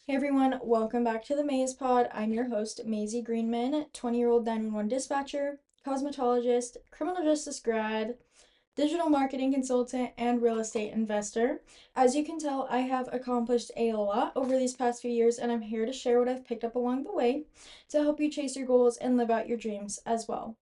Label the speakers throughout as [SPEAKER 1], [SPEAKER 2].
[SPEAKER 1] Hey everyone, welcome back to the Maze Pod. I'm your host, Maisie Greenman, 20-year-old 911 dispatcher, cosmetologist, criminal justice grad, digital marketing consultant, and real estate investor. As you can tell, I have accomplished a lot over these past few years, and I'm here to share what I've picked up along the way to help you chase your goals and live out your dreams as well.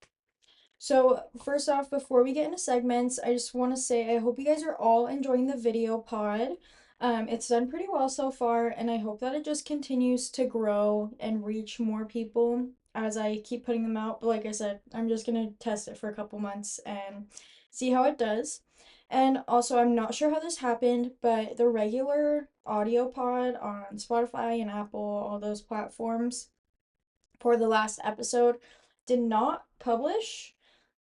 [SPEAKER 1] So, first off, before we get into segments, I just want to say I hope you guys are all enjoying the video pod. It's done pretty well so far, and I hope that it just continues to grow and reach more people as I keep putting them out. But like I said, I'm just gonna test it for a couple months and see how it does. And also, I'm not sure how this happened, but the regular audio pod on Spotify and Apple, all those platforms, for the last episode did not publish.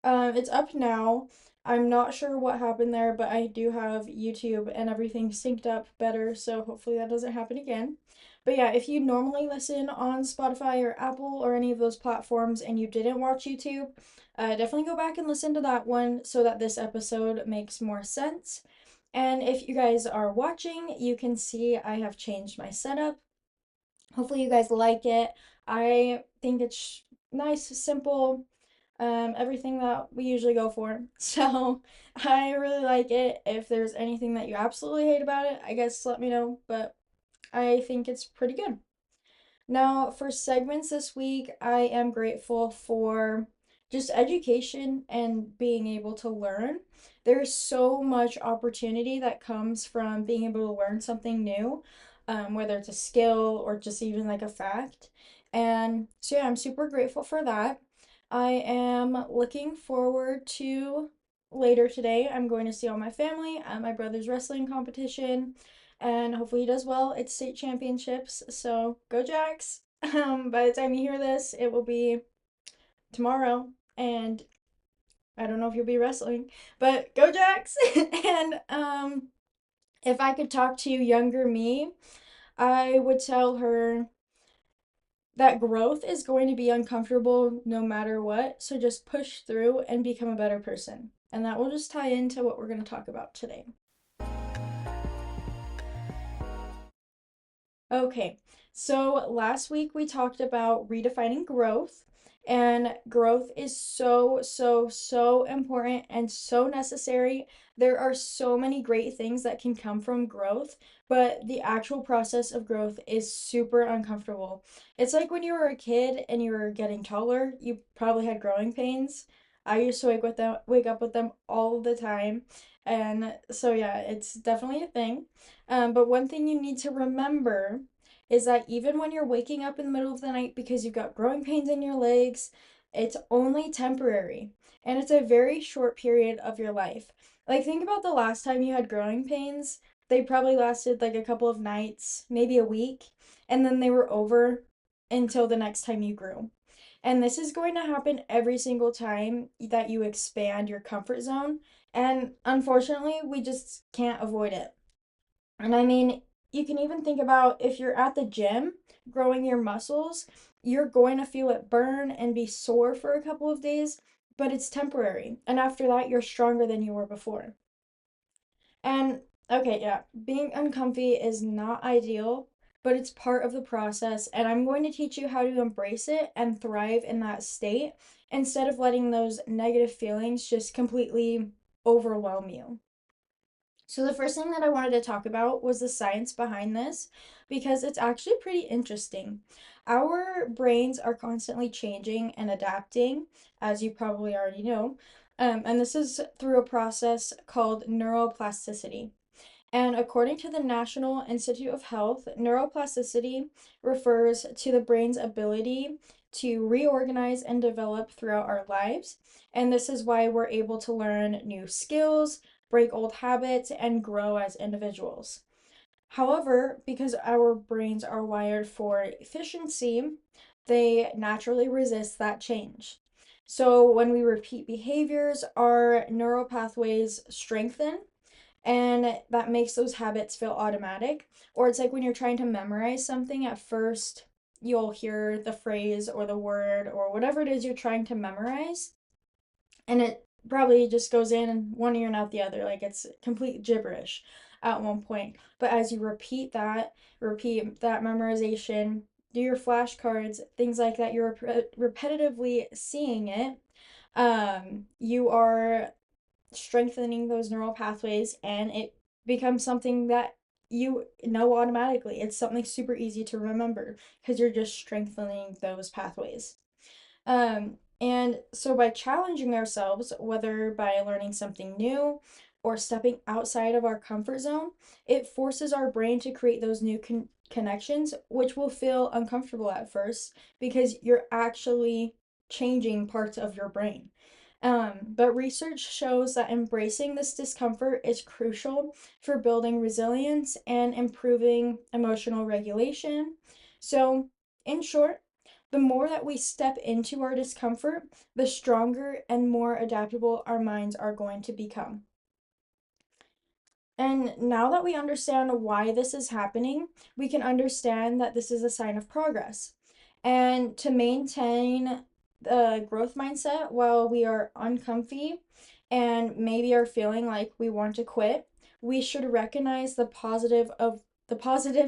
[SPEAKER 1] It's up now. I'm not sure what happened there, but I do have YouTube and everything synced up better, so hopefully that doesn't happen again. But yeah, if you normally listen on Spotify or Apple or any of those platforms and you didn't watch YouTube, definitely go back and listen to that one so that this episode makes more sense. And if you guys are watching, you can see I have changed my setup. Hopefully you guys like it. I think it's nice, simple, everything that we usually go for. So I really like it. If there's anything that you absolutely hate about it, I guess let me know, but I think it's pretty good. Now, for segments this week, I am grateful for just education and being able to learn. There's so much opportunity that comes from being able to learn something new, whether it's a skill or just even like a fact. And so, yeah, I'm super grateful for that. I am looking forward to later today. I'm going to see all my family at my brother's wrestling competition and hopefully he does well. It's state championships, so go Jacks. By the time you hear this, it will be tomorrow, and I don't know if you'll be wrestling, but go Jacks. And if I could talk to younger me, I would tell her that growth is going to be uncomfortable no matter what, so just push through and become a better person. And that will just tie into what we're going to talk about today. Okay, so last week we talked about redefining growth, and growth is so important and so necessary. There are so many great things that can come from growth, but the actual process of growth is super uncomfortable. It's like when you were a kid and you were getting taller, you probably had growing pains. I used to wake up with them all the time. And so yeah, it's definitely a thing. But one thing you need to remember is that even when you're waking up in the middle of the night because you've got growing pains in your legs, it's only temporary and it's a very short period of your life. Like, think about the last time you had growing pains. They probably lasted like a couple of nights, maybe a week, and then they were over until the next time you grew. And this is going to happen every single time that you expand your comfort zone. And unfortunately, we just can't avoid it. And I mean, you can even think about if you're at the gym growing your muscles, you're going to feel it burn and be sore for a couple of days, but it's temporary. And after that, you're stronger than you were before. And okay, yeah, being uncomfy is not ideal, but it's part of the process. And I'm going to teach you how to embrace it and thrive in that state instead of letting those negative feelings just completely overwhelm you. So, the first thing that I wanted to talk about was the science behind this because it's actually pretty interesting. Our brains are constantly changing and adapting, as you probably already know, and this is through a process called neuroplasticity. And according to the National Institute of Health, neuroplasticity refers to the brain's ability to reorganize and develop throughout our lives. And this is why we're able to learn new skills, break old habits, and grow as individuals. However, because our brains are wired for efficiency, they naturally resist that change. So when we repeat behaviors, our neural pathways strengthen and that makes those habits feel automatic. Or it's like when you're trying to memorize something at first, you'll hear the phrase or the word or whatever it is you're trying to memorize, and it probably just goes in one ear and out the other. Like it's complete gibberish at one point. But as you repeat that memorization, do your flashcards, things like that, you're repetitively seeing it. You are strengthening those neural pathways, and it becomes something that you know automatically. It's something super easy to remember because you're just strengthening those pathways. And so by challenging ourselves, whether by learning something new or stepping outside of our comfort zone, it forces our brain to create those new connections, which will feel uncomfortable at first because you're actually changing parts of your brain. But research shows that embracing this discomfort is crucial for building resilience and improving emotional regulation. So, in short, the more that we step into our discomfort, the stronger and more adaptable our minds are going to become. And now that we understand why this is happening, we can understand that this is a sign of progress. And to maintain the growth mindset while we are uncomfy and maybe are feeling like we want to quit, we should recognize the positives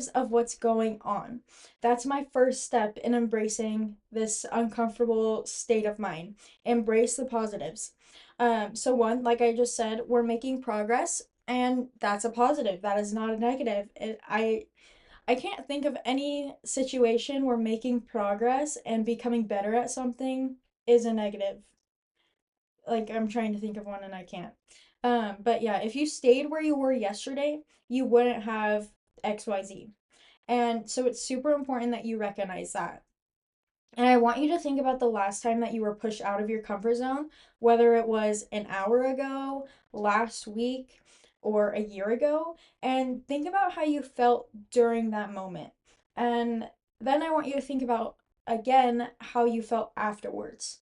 [SPEAKER 1] of what's going on. That's my first step in embracing this uncomfortable state of mind. Embrace the positives. So one, like I just said, we're making progress, and that's a positive. That is not a negative. I can't think of any situation where making progress and becoming better at something is a negative. Like I'm trying to think of one and I can't. But yeah, if you stayed where you were yesterday, you wouldn't have XYZ. And so it's super important that you recognize that. And I want you to think about the last time that you were pushed out of your comfort zone, whether it was an hour ago, last week, or a year ago, and think about how you felt during that moment. And then I want you to think about again how you felt afterwards.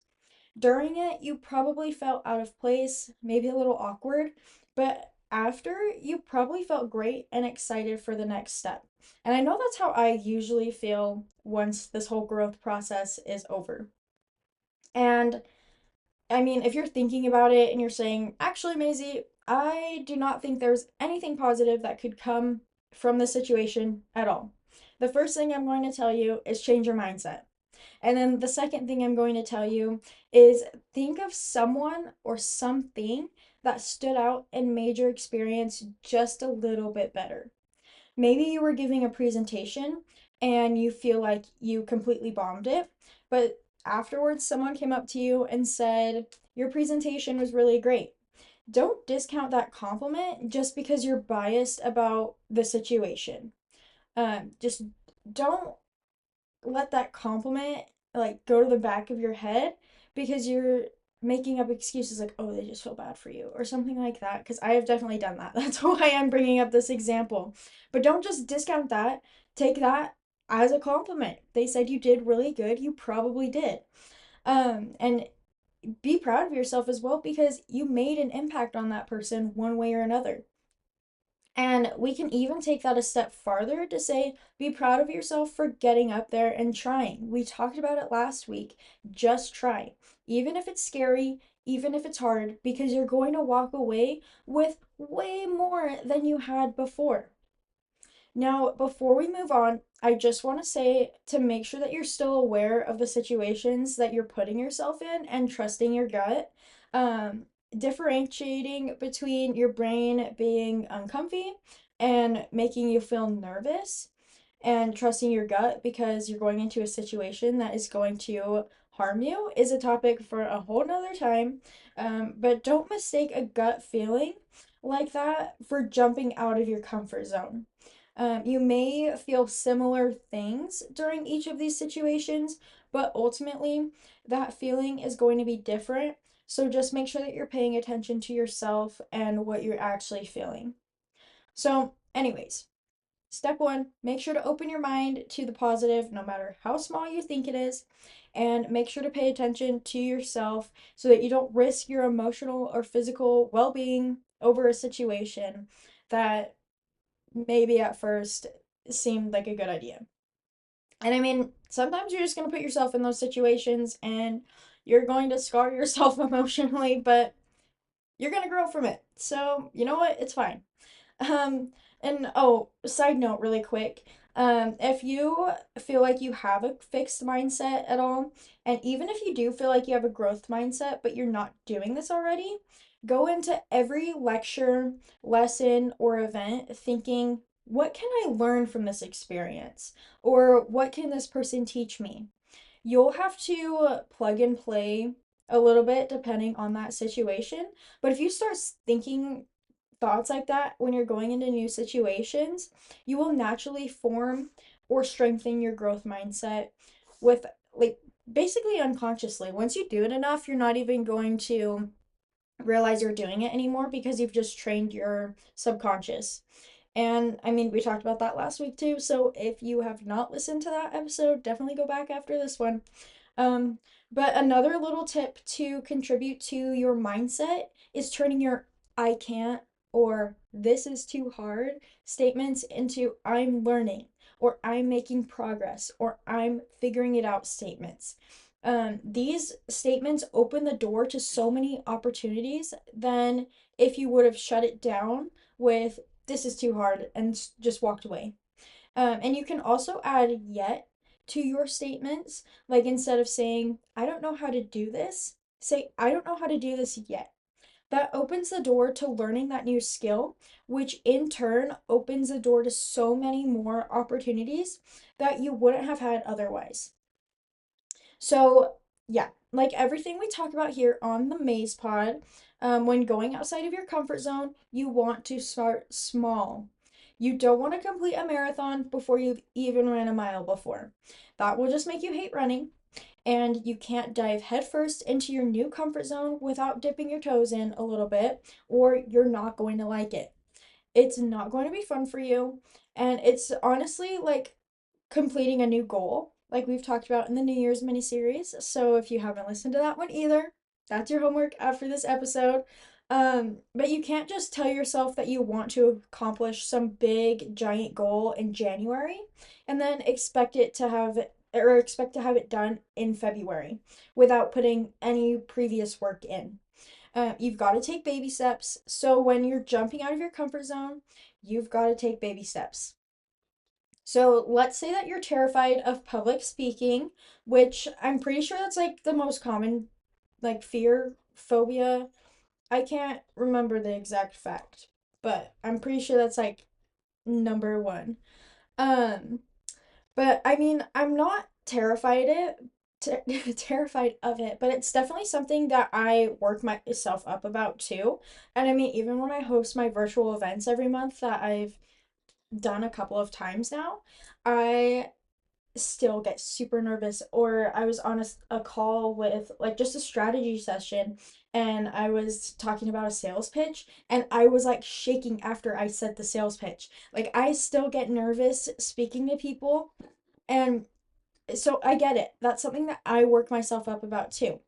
[SPEAKER 1] During it, you probably felt out of place, maybe a little awkward, but after, you probably felt great and excited for the next step. And I know that's how I usually feel once this whole growth process is over. And I mean, if you're thinking about it and you're saying, actually, Maisie, I do not think there's anything positive that could come from this situation at all. The first thing I'm going to tell you is change your mindset. And then the second thing I'm going to tell you is think of someone or something that stood out and made your experience just a little bit better. Maybe you were giving a presentation and you feel like you completely bombed it, but afterwards someone came up to you and said, your presentation was really great. Don't discount that compliment just because you're biased about the situation. Just don't let that compliment like go to the back of your head because you're making up excuses like, oh, they just feel bad for you or something like that, because I have definitely done that. That's why I'm bringing up this example. But don't just discount that. Take that as a compliment. They said you did really good. You probably did. And be proud of yourself as well because you made an impact on that person one way or another. And we can even take that a step farther to say, be proud of yourself for getting up there and trying. We talked about it last week. Just try. Even if it's scary, even if it's hard, because you're going to walk away with way more than you had before. Now, before we move on, I just want to say to make sure that you're still aware of the situations that you're putting yourself in and trusting your gut. Differentiating between your brain being uncomfy and making you feel nervous and trusting your gut because you're going into a situation that is going to harm you is a topic for a whole nother time. But don't mistake a gut feeling like that for jumping out of your comfort zone. You may feel similar things during each of these situations, but ultimately, that feeling is going to be different. So just make sure that you're paying attention to yourself and what you're actually feeling. So, anyways, step one, make sure to open your mind to the positive, no matter how small you think it is, and make sure to pay attention to yourself so that you don't risk your emotional or physical well being over a situation that maybe at first seemed like a good idea. And I mean, sometimes you're just going to put yourself in those situations and you're going to scar yourself emotionally, but you're gonna grow from it. So, you know what? It's fine. Um, and oh, side note, really quick. If you feel like you have a fixed mindset at all, and even if you do feel like you have a growth mindset, but you're not doing this already, go into every lecture, lesson, or event thinking, what can I learn from this experience? Or what can this person teach me? You'll have to plug and play a little bit depending on that situation. But if you start thinking thoughts like that when you're going into new situations, you will naturally form or strengthen your growth mindset with like basically unconsciously. Once you do it enough, you're not even going to realize you're doing it anymore because you've just trained your subconscious. And I mean, we talked about that last week too. So if you have not listened to that episode, definitely go back after this one. Um, but another little tip to contribute to your mindset is turning your I can't or this is too hard statements into I'm learning or I'm making progress or I'm figuring it out statements. These statements open the door to so many opportunities than if you would have shut it down with this is too hard and just walked away. And you can also add yet to your statements. Like instead of saying, I don't know how to do this, say, I don't know how to do this yet. That opens the door to learning that new skill, which in turn opens the door to so many more opportunities that you wouldn't have had otherwise. So, yeah, like everything we talk about here on the Maze Pod, when going outside of your comfort zone, you want to start small. You don't want to complete a marathon before you've even ran a mile before. That will just make you hate running, and you can't dive headfirst into your new comfort zone without dipping your toes in a little bit, or you're not going to like it. It's not going to be fun for you, and it's honestly like completing a new goal, like we've talked about in the New Year's mini series. So if you haven't listened to that one either, that's your homework after this episode. But you can't just tell yourself that you want to accomplish some big giant goal in January and then expect to have it done in February without putting any previous work in. You've got to take baby steps. So when you're jumping out of your comfort zone, you've got to take baby steps. So let's say that you're terrified of public speaking, which I'm pretty sure that's like the most common like fear, phobia. I can't remember the exact fact, but I'm pretty sure that's like number one. Um, but I mean, I'm not terrified of it, but it's definitely something that I work myself up about too. And I mean, even when I host my virtual events every month that I've done a couple of times now, I still get super nervous. Or I was on a call with like just a strategy session and I was talking about a sales pitch and I was like shaking after I said the sales pitch. Like I still get nervous speaking to people, and so I get it. That's something that I work myself up about too.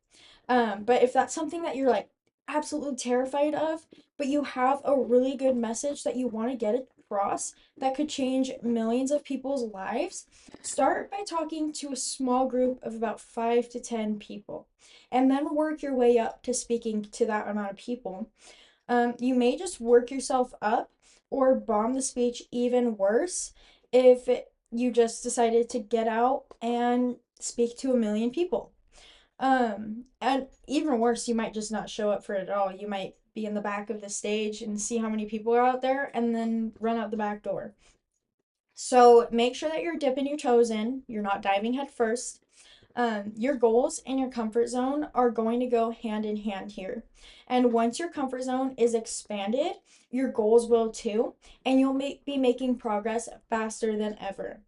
[SPEAKER 1] But if that's something that you're like absolutely terrified of, but you have a really good message that you want to get across that could change millions of people's lives, start by talking to a small group of about 5 to 10 people, and then work your way up to speaking to that amount of people. You may just work yourself up or bomb the speech even worse if you just decided to get out and speak to a million people. And even worse, you might just not show up for it at all. You might be in the back of the stage and see how many people are out there and then run out the back door. So make sure that you're dipping your toes in, you're not diving head first. Your goals and your comfort zone are going to go hand in hand here. And once your comfort zone is expanded, your goals will too, and you'll be making progress faster than ever.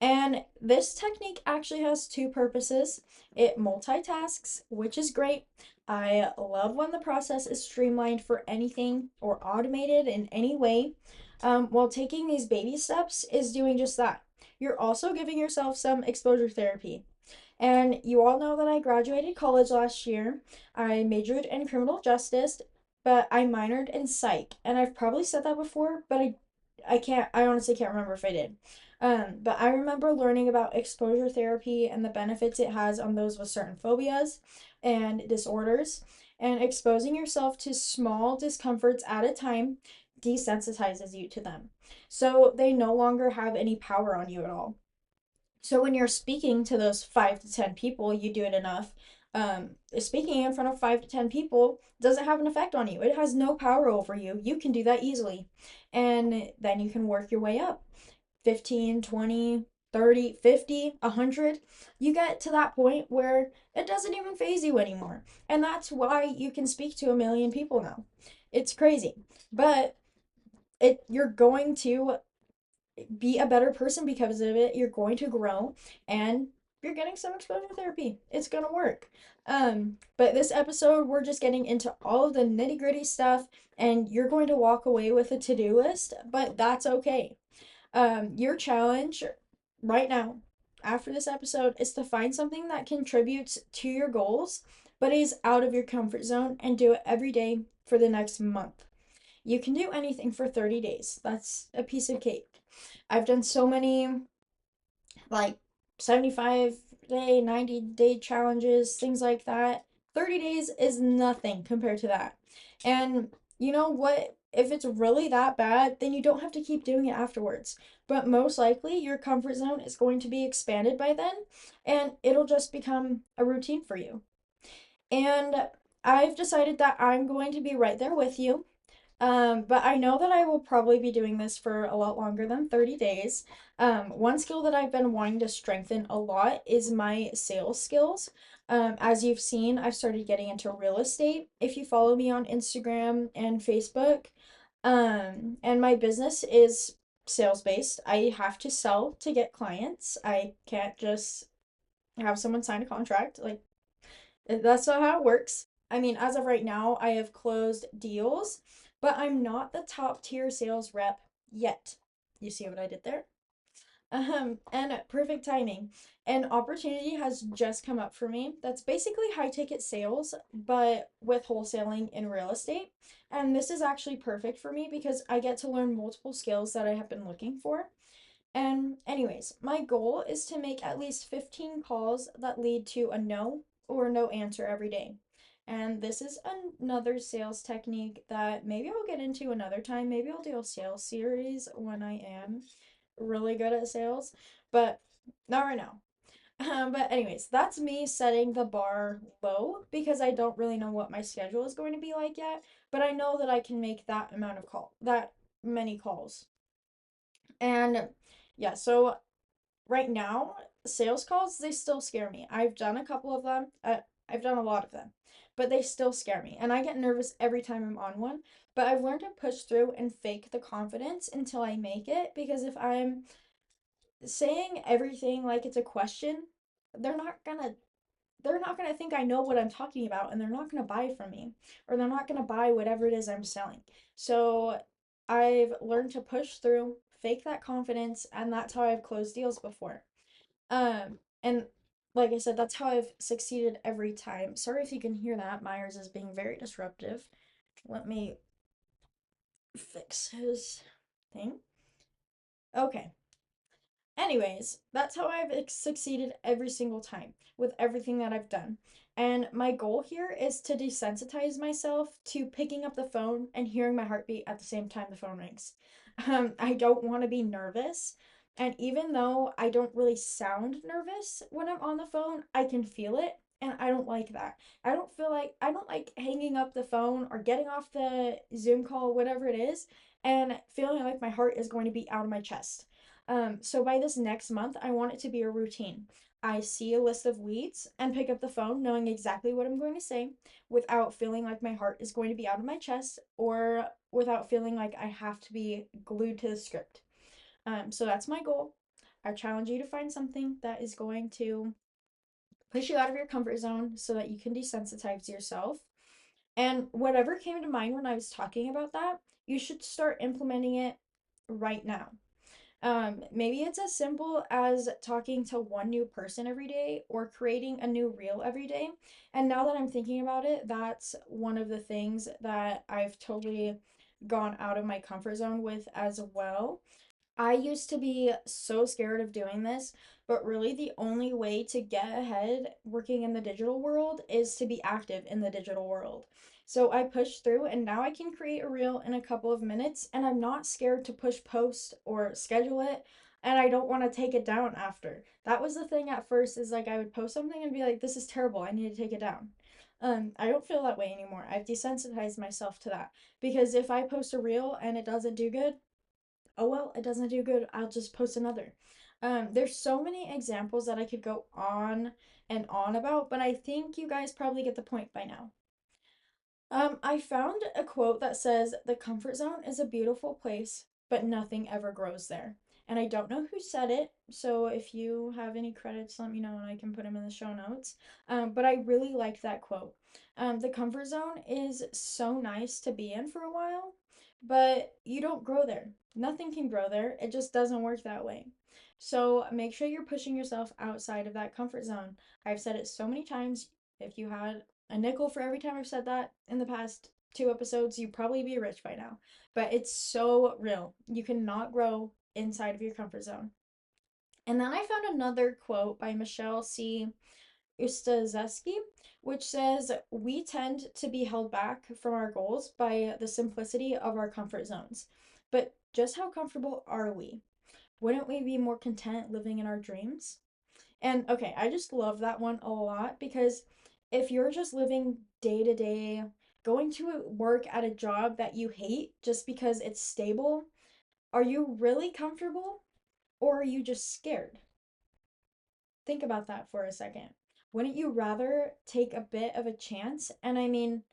[SPEAKER 1] And this technique actually has two purposes. It multitasks, which is great. I love when the process is streamlined for anything or automated in any way. While taking these baby steps is doing just that. You're also giving yourself some exposure therapy. And you all know that I graduated college last year. I majored in criminal justice, but I minored in psych. And I've probably said that before, but I honestly can't remember if I did. But I remember learning about exposure therapy and the benefits it has on those with certain phobias and disorders. And exposing yourself to small discomforts at a time desensitizes you to them. So they no longer have any power on you at all. So when you're speaking to those 5 to 10 people, you do it enough. Speaking in front of 5 to 10 people doesn't have an effect on you. It has no power over you. You can do that easily. And then you can work your way up 15, 20, 30, 50, 100. You get to that point where it doesn't even phase you anymore. And that's why you can speak to 1 million people now. It's crazy. But you're going to be a better person because of it. You're going to grow and you're getting some exposure therapy. It's gonna work. But this episode, we're just getting into all of the nitty gritty stuff, and you're going to walk away with a to do list, but that's okay. Your challenge right now, after this episode, is to find something that contributes to your goals, but is out of your comfort zone and do it every day for the next month. You can do anything for 30 days. That's a piece of cake. I've done so many like 75-day, 90-day challenges, things like that. 30 days is nothing compared to that. And you know what? If it's really that bad, then you don't have to keep doing it afterwards. But most likely, your comfort zone is going to be expanded by then, and it'll just become a routine for you. And I've decided that I'm going to be right there with you. But I know that I will probably be doing this for a lot longer than 30 days. One skill that I've been wanting to strengthen a lot is my sales skills. As you've seen, I've started getting into real estate. If you follow me on Instagram and Facebook, and my business is sales based. I have to sell to get clients. I can't just have someone sign a contract. Like, that's not how it works. I mean, as of right now, I have closed deals, but I'm not the top tier sales rep yet. You see what I did there? And perfect timing. An opportunity has just come up for me that's basically high ticket sales, but with wholesaling in real estate. And this is actually perfect for me because I get to learn multiple skills that I have been looking for. And, anyways, my goal is to make at least 15 calls that lead to a no or no answer every day. And this is another sales technique that maybe I'll get into another time. Maybe I'll do a sales series when I am really good at sales, but not right now. But anyways, that's me setting the bar low because I don't really know what my schedule is going to be like yet, but I know that I can make that many calls. And yeah, so right now, sales calls, they still scare me. I've done a couple of them. I've done a lot of them, but they still scare me. And I get nervous every time I'm on one. But I've learned to push through and fake the confidence until I make it because if I'm saying everything like it's a question, they're not gonna they're not gonna think I know what I'm talking about and they're not gonna buy from me or they're not gonna buy whatever it is I'm selling. So I've learned to push through, fake that confidence, and that's how I've closed deals before. And like I said, that's how I've succeeded every time. Sorry if you can hear that. Myers is being very disruptive. Let me fix his thing. Okay. Anyways, that's how I've succeeded every single time with everything that I've done. And my goal here is to desensitize myself to picking up the phone and hearing my heartbeat at the same time the phone rings. I don't want to be nervous. And even though I don't really sound nervous when I'm on the phone, I can feel it. And I don't like that. I don't like hanging up the phone or getting off the Zoom call, whatever it is, and feeling like my heart is going to be out of my chest. So by this next month, I want it to be a routine. I see a list of leads and pick up the phone knowing exactly what I'm going to say without feeling like my heart is going to be out of my chest or without feeling like I have to be glued to the script. So that's my goal. I challenge you to find something that is going to push you out of your comfort zone so that you can desensitize yourself. And whatever came to mind when I was talking about that, you should start implementing it right now. Maybe it's as simple as talking to one new person every day or creating a new reel every day. And now that I'm thinking about it, that's one of the things that I've totally gone out of my comfort zone with as well. I used to be so scared of doing this, but really the only way to get ahead working in the digital world is to be active in the digital world. So I pushed through and now I can create a reel in a couple of minutes and I'm not scared to push post or schedule it and I don't want to take it down after. That was the thing at first is like I would post something and be like, this is terrible, I need to take it down. I don't feel that way anymore. I've desensitized myself to that because if I post a reel and it doesn't do good, oh well, it doesn't do good, I'll just post another. There's so many examples that I could go on and on about, but I think you guys probably get the point by now. I found a quote that says, "The comfort zone is a beautiful place, but nothing ever grows there." And I don't know who said it, so if you have any credits, let me know and I can put them in the show notes. But I really liked that quote. The comfort zone is so nice to be in for a while, but you don't grow there. Nothing can grow there, it just doesn't work that way. So make sure you're pushing yourself outside of that comfort zone. I've said it so many times. If you had a nickel for every time I've said that in the past two episodes, you'd probably be rich by now. But it's so real. You cannot grow inside of your comfort zone. And then I found another quote by Michelle C. Ustazeski, which says, "We tend to be held back from our goals by the simplicity of our comfort zones. But just how comfortable are we? Wouldn't we be more content living in our dreams?" And okay, I just love that one a lot because if you're just living day to day, going to work at a job that you hate just because it's stable, are you really comfortable or are you just scared? Think about that for a second. Wouldn't you rather take a bit of a chance? And I mean,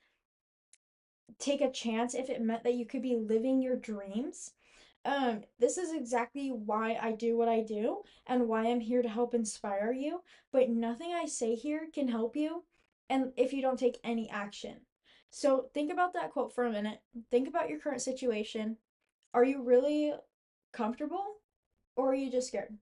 [SPEAKER 1] take a chance if it meant that you could be living your dreams. This is exactly why I do what I do and why I'm here to help inspire you, but nothing I say here can help you and if you don't take any action. So think about that quote for a minute. Think about your current situation. Are you really comfortable or are you just scared?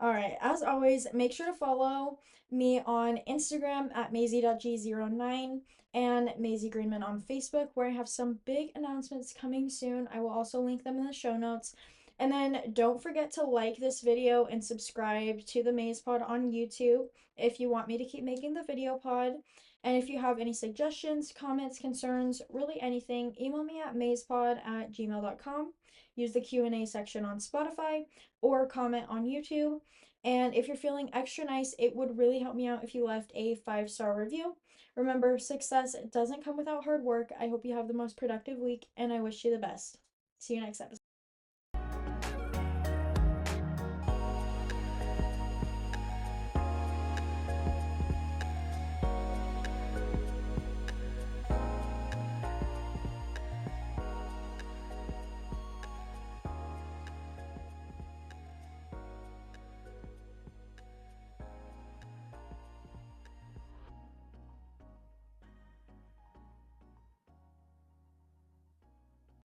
[SPEAKER 1] All right, as always, make sure to follow me on Instagram at maisie.g09 and Maisie Greenman on Facebook, where I have some big announcements coming soon. I will also link them in the show notes. And then don't forget to like this video and subscribe to the Maze Pod on YouTube if you want me to keep making the video pod. And if you have any suggestions, comments, concerns, really anything, email me at mazepod@gmail.com. Use the Q&A section on Spotify or comment on YouTube. And if you're feeling extra nice, it would really help me out if you left a 5-star review. Remember, success doesn't come without hard work. I hope you have the most productive week, and I wish you the best. See you next episode.